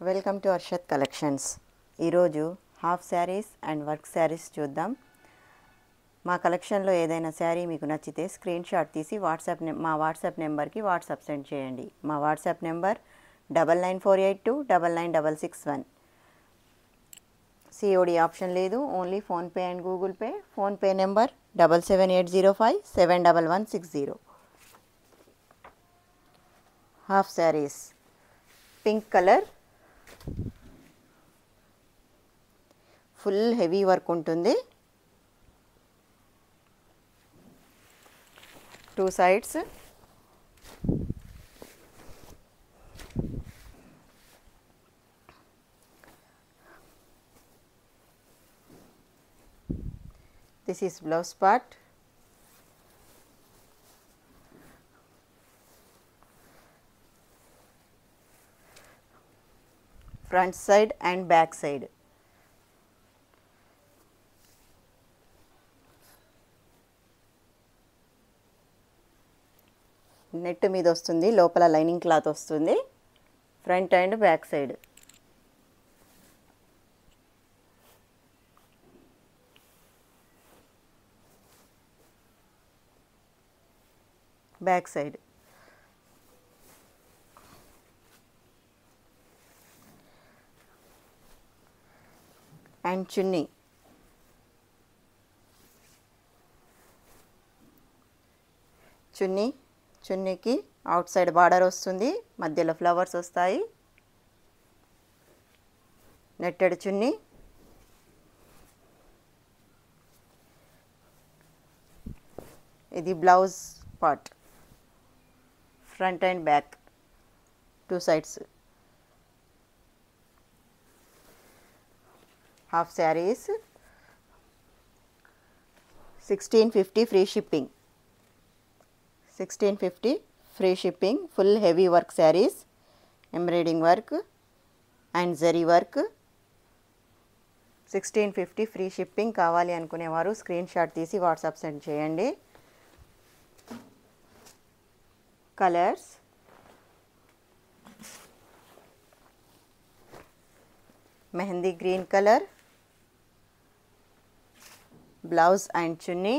Welcome to Arshad collections. ఈరోజు half sarees and work sarees చూద్దాం. మా కలెక్షన్లో ఏదైనా శారీ మీకు నచ్చితే స్క్రీన్ షాట్ తీసి మా వాట్సాప్ నెంబర్కి వాట్సాప్ సెండ్ చేయండి. మా వాట్సాప్ నెంబర్ 9948299661. సిఓడి ఆప్షన్ లేదు, only PhonePe and Google pay. PhonePe number 7780571160. Half saris pink colour, full heavy work ఉంటుంది. 2 sides this is blouse part. Front side and back side. Net మీద వస్తుంది, లోపల lining cloth వస్తుంది. Front and back side. Back side and chunni. చున్నీకి outside border వస్తుంది, మధ్యలో flowers వస్తాయి. Netted chunni. ఇది blouse part, front and back 2 sides. Half sarees 1650 free shipping. 1650 free shipping. Full heavy work sarees, embroiding work and zari work. 1650 free shipping. కావాలి అనుకునేవారు screenshot తీసి WhatsApp send చేయండి. Colours mehndi green colour, blouse and chunni.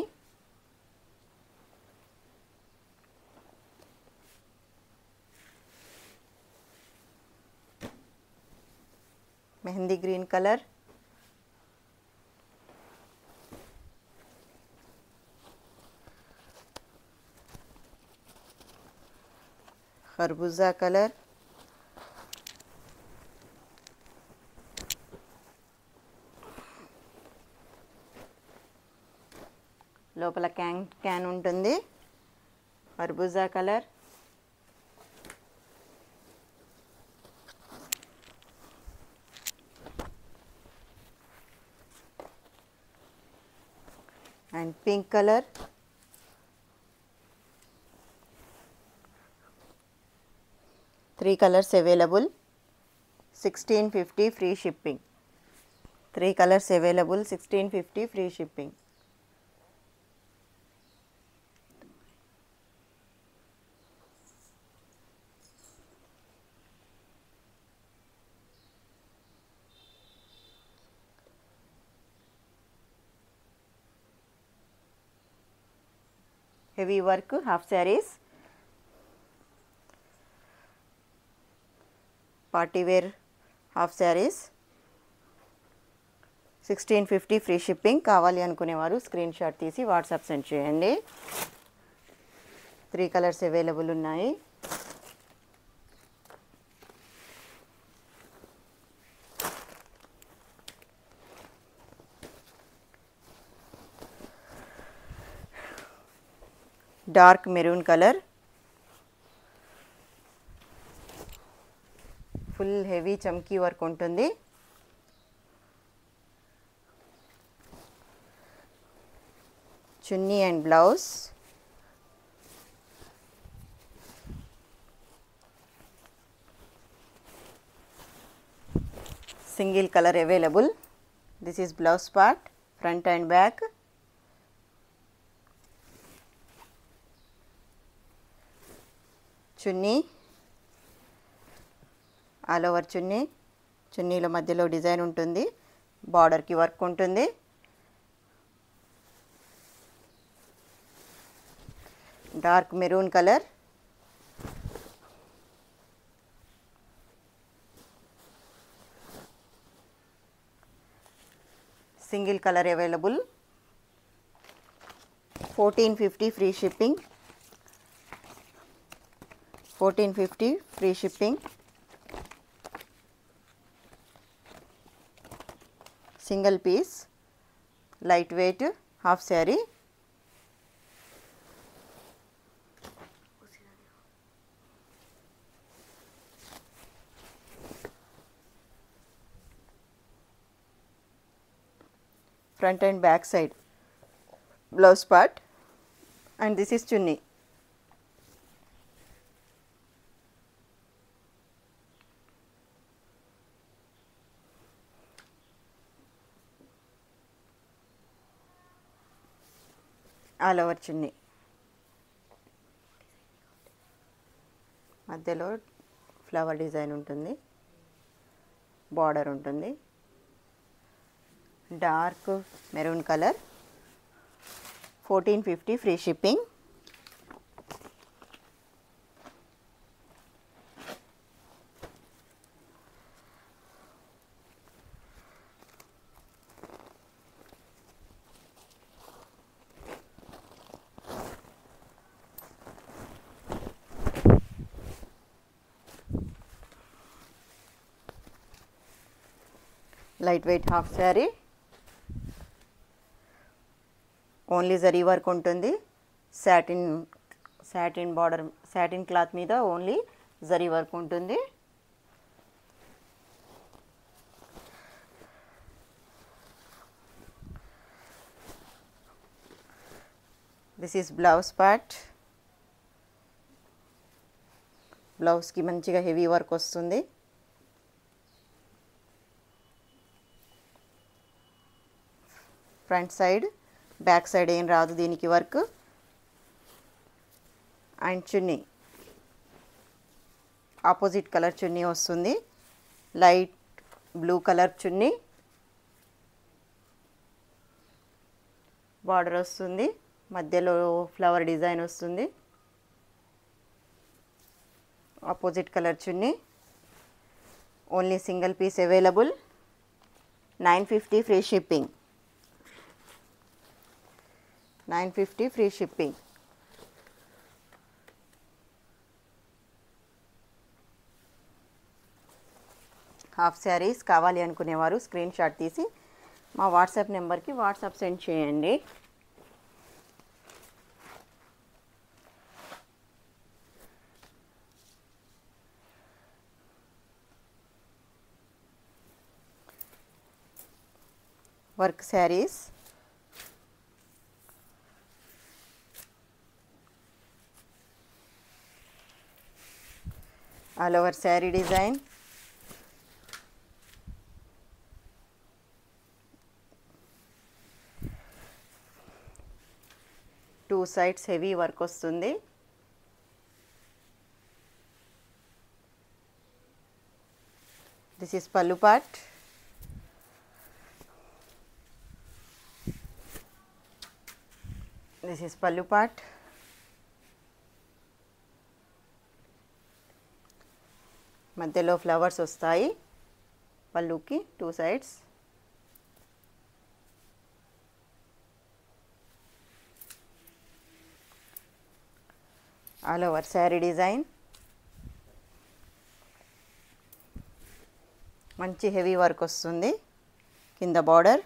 Mehndi green colour, ఖర్బూజా colour, లోపల can ఉంటుంది. ఖర్బూజా colour, and pink color, three colors available. 1650 free shipping. 3 colors available. 1650 free shipping. Heavy work half sarees. Party wear half sarees. 1650 free shipping. కావాలి అనుకునేవారు screenshot తీసి WhatsApp send చేయండి. 3 colours available ఉన్నాయి. Dark maroon colour, full heavy చమ్కీ work ఉంటుంది. Chunni and blouse. Single colour available. This is blouse part, front and back. Chunni, all over chunni, చున్నీల మధ్యలో design ఉంటుంది, బార్డర్కి వర్క్ ఉంటుంది. Dark maroon colour, single colour available. 1450 free shipping. 1450 free shipping. Single piece, light weight half saree. Front and back side blouse part and this is chunni. All over chunni, మధ్యలో flower design ఉంటుంది, border ఉంటుంది. Dark maroon colour. 1450 free shipping. Light weight half saree, only zari work ఉంటుంది. Satin border, satin cloth మీద only zari work ఉంటుంది. This is blouse part. బ్లౌజ్కి మంచిగా heavy work వస్తుంది. Front side, back side ఏం రాదు దీనికి work. And chunni opposite colour chunni వస్తుంది. Light blue colour chunni, border వస్తుంది, మధ్యలో ఫ్లవర్ డిజైన్ వస్తుంది. Opposite colour chunni. Only single piece available. 950 free shipping. 950 free shipping. Half sarees కావాలి అనుకునేవారు స్క్రీన్ షాట్ తీసి మా వాట్సాప్ నెంబర్కి వాట్సాప్ సెండ్ చేయండి. Work sarees, all over sari design. Two sides heavy work వస్తుంది. This is pallu part. This is pallu part. మధ్యలో flowers వస్తాయి పళ్ళుకి two sides. All over sari design. మంచి హెవీ వర్క్ వస్తుంది కింద బార్డర్.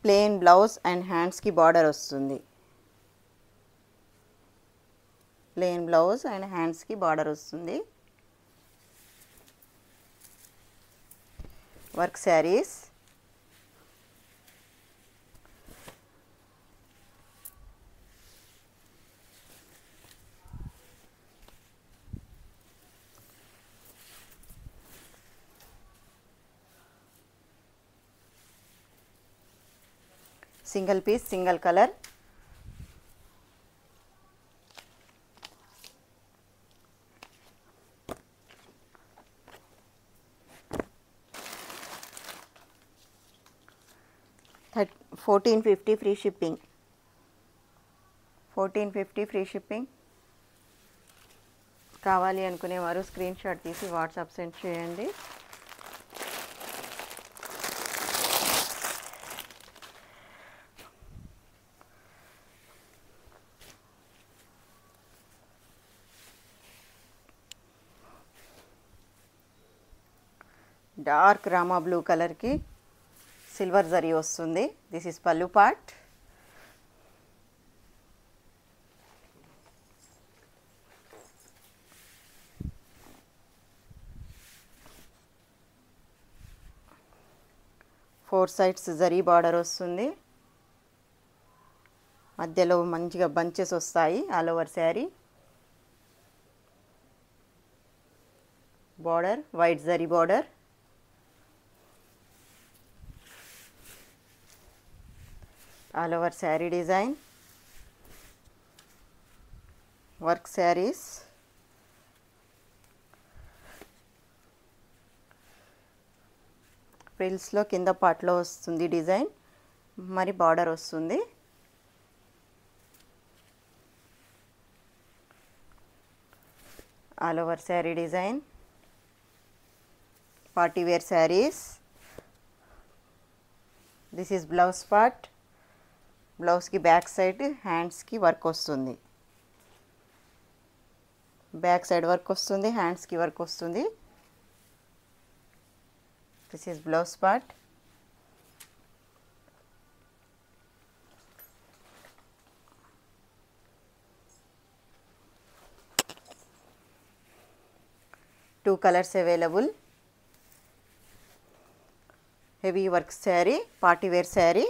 ప్లెయిన్ బ్లౌజ్ అండ్ హ్యాండ్స్కి బార్డర్ వస్తుంది. ప్లెయిన్ బ్లౌజ్ అండ్ హ్యాండ్స్కి బార్డర్ వస్తుంది. Work sarees. Single piece single colour. $1450 free shipping. 1450 free shipping. కావాలి అనుకునేవారు స్క్రీన్ షాట్ తీసి వాట్సాప్ సెండ్ చేయండి. డార్క్ రామా బ్లూ కలర్కి సిల్వర్ జరీ వస్తుంది. This is pallu part. Four sides zari border వస్తుంది. మధ్యలో మంచిగా బంచెస్ వస్తాయి all over saree. Border white zari border. All over sari design. Work sarees. ఫ్రిల్స్లో కింద పార్ట్లో వస్తుంది డిజైన్, మరి బార్డర్ వస్తుంది. All over sari design. Party wear saris. This is blouse part. బ్లౌజ్కి బ్యాక్ సైడ్ హ్యాండ్స్కి వర్క్ వస్తుంది. బ్యాక్ సైడ్ వర్క్ వస్తుంది, హ్యాండ్స్కి వర్క్ వస్తుంది. This is blouse part. Two colors available. Heavy work saree, party wear saree.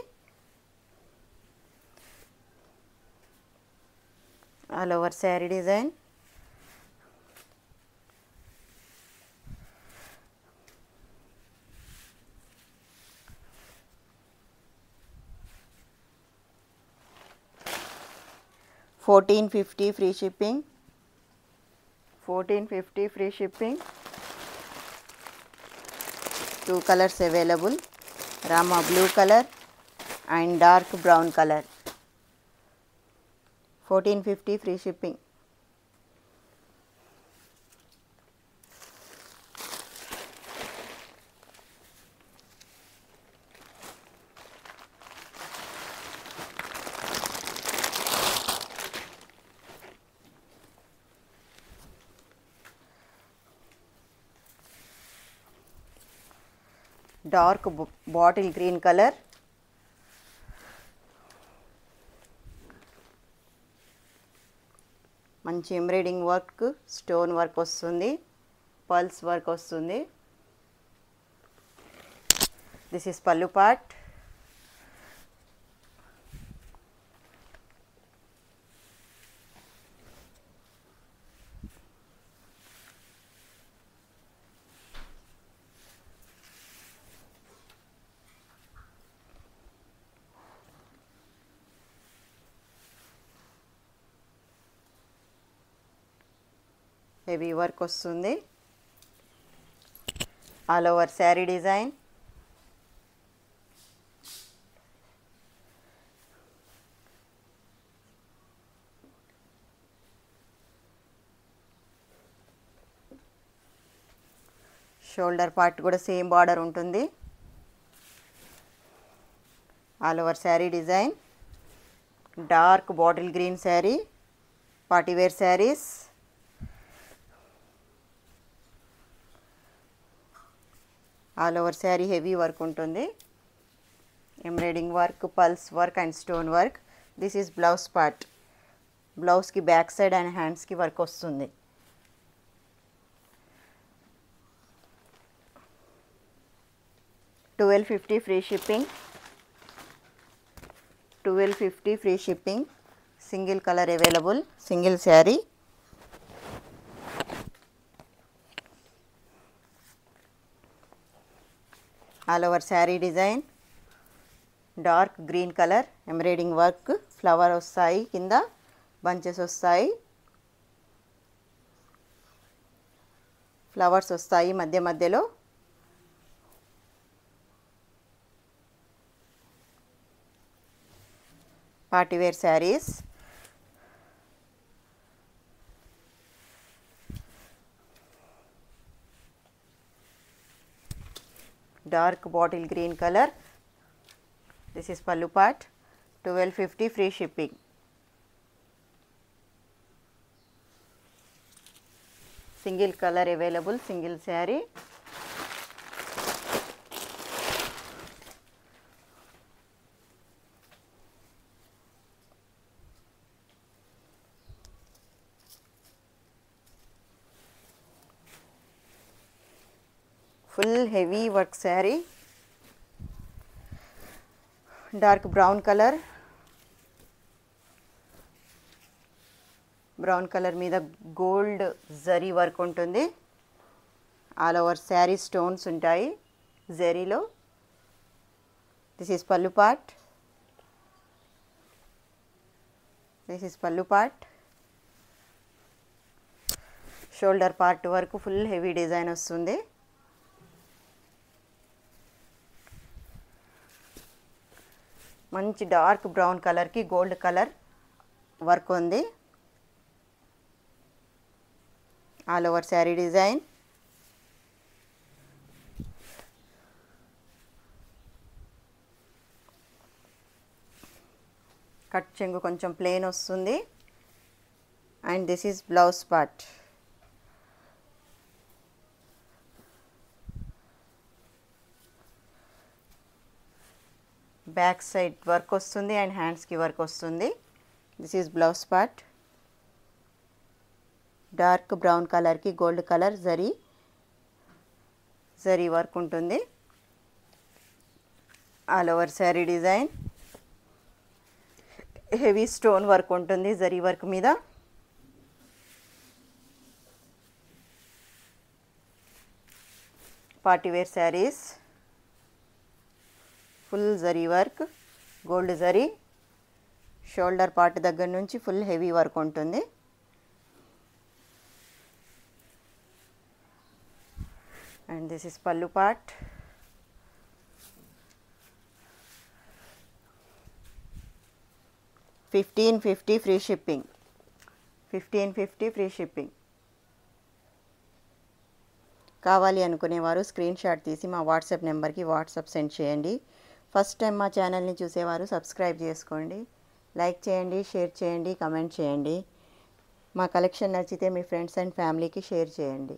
All over saree design. $1450 free shipping. 1450 free shipping. Two colors available, Rama blue color and dark brown color. 1450 free shipping. Dark bottle green color. మంచి embroiding work, stone work వస్తుంది, pearls work వస్తుంది. This is pallu part. Heavy work వస్తుంది. All over sari design. Shoulder part కూడా same border ఉంటుంది. All over sari design. Dark bottle green saree, party wear sarees. All over saree heavy work ఉంటుంది. Embroiding work, pearls work and stone work. This is blouse part. బ్లౌజ్కి back side and హ్యాండ్స్కి work వస్తుంది. $1250 free shipping. 1250 free shipping. Single colour available, single saree. All over sari design. Dark green colour embroiding work, flower వస్తాయి, కింద bunches వస్తాయి, flowers వస్తాయి మధ్య మధ్యలో. Party wear sarees. Dark bottle green colour. This is pallu part. 1250 free shipping. Single colour available, single saree. Full heavy work saree. Dark brown colour. Brown colour మీద gold zari work ఉంటుంది. All over saree stones ఉంటాయి జరీలో. This is pallu part. This is pallu part. Shoulder part వరకు full heavy design వస్తుంది. మంచి dark brown కలర్కి gold colour work ఉంది. All over sari design. Cut చెంగు కొంచెం ప్లెయిన్ వస్తుంది. And this is blouse part. Back side work వస్తుంది అండ్ హ్యాండ్స్కి వర్క్ వస్తుంది. This is blouse part. Dark brown కలర్కి గోల్డ్ కలర్ జరీ వర్క్ ఉంటుంది. All over sari design. Heavy stone work ఉంటుంది జరీ వర్క్ మీద. Party wear saris. Full zari work, gold zari. Shoulder part దగ్గర నుంచి full heavy work ఉంటుంది. And this is pallu part. $1550 free shipping. 1550 free shipping. కావాలి అనుకునేవారు screenshot తీసి మా వాట్సాప్ నెంబర్కి వాట్సాప్ సెండ్ చేయండి. ఫస్ట్ టైం మా ఛానల్ని చూసేవారు సబ్స్క్రైబ్ చేసుకోండి, లైక్ చేయండి, షేర్ చేయండి, కమెంట్ చేయండి. మా కలెక్షన్ నచ్చితే మీ ఫ్రెండ్స్ అండ్ ఫ్యామిలీకి షేర్ చేయండి.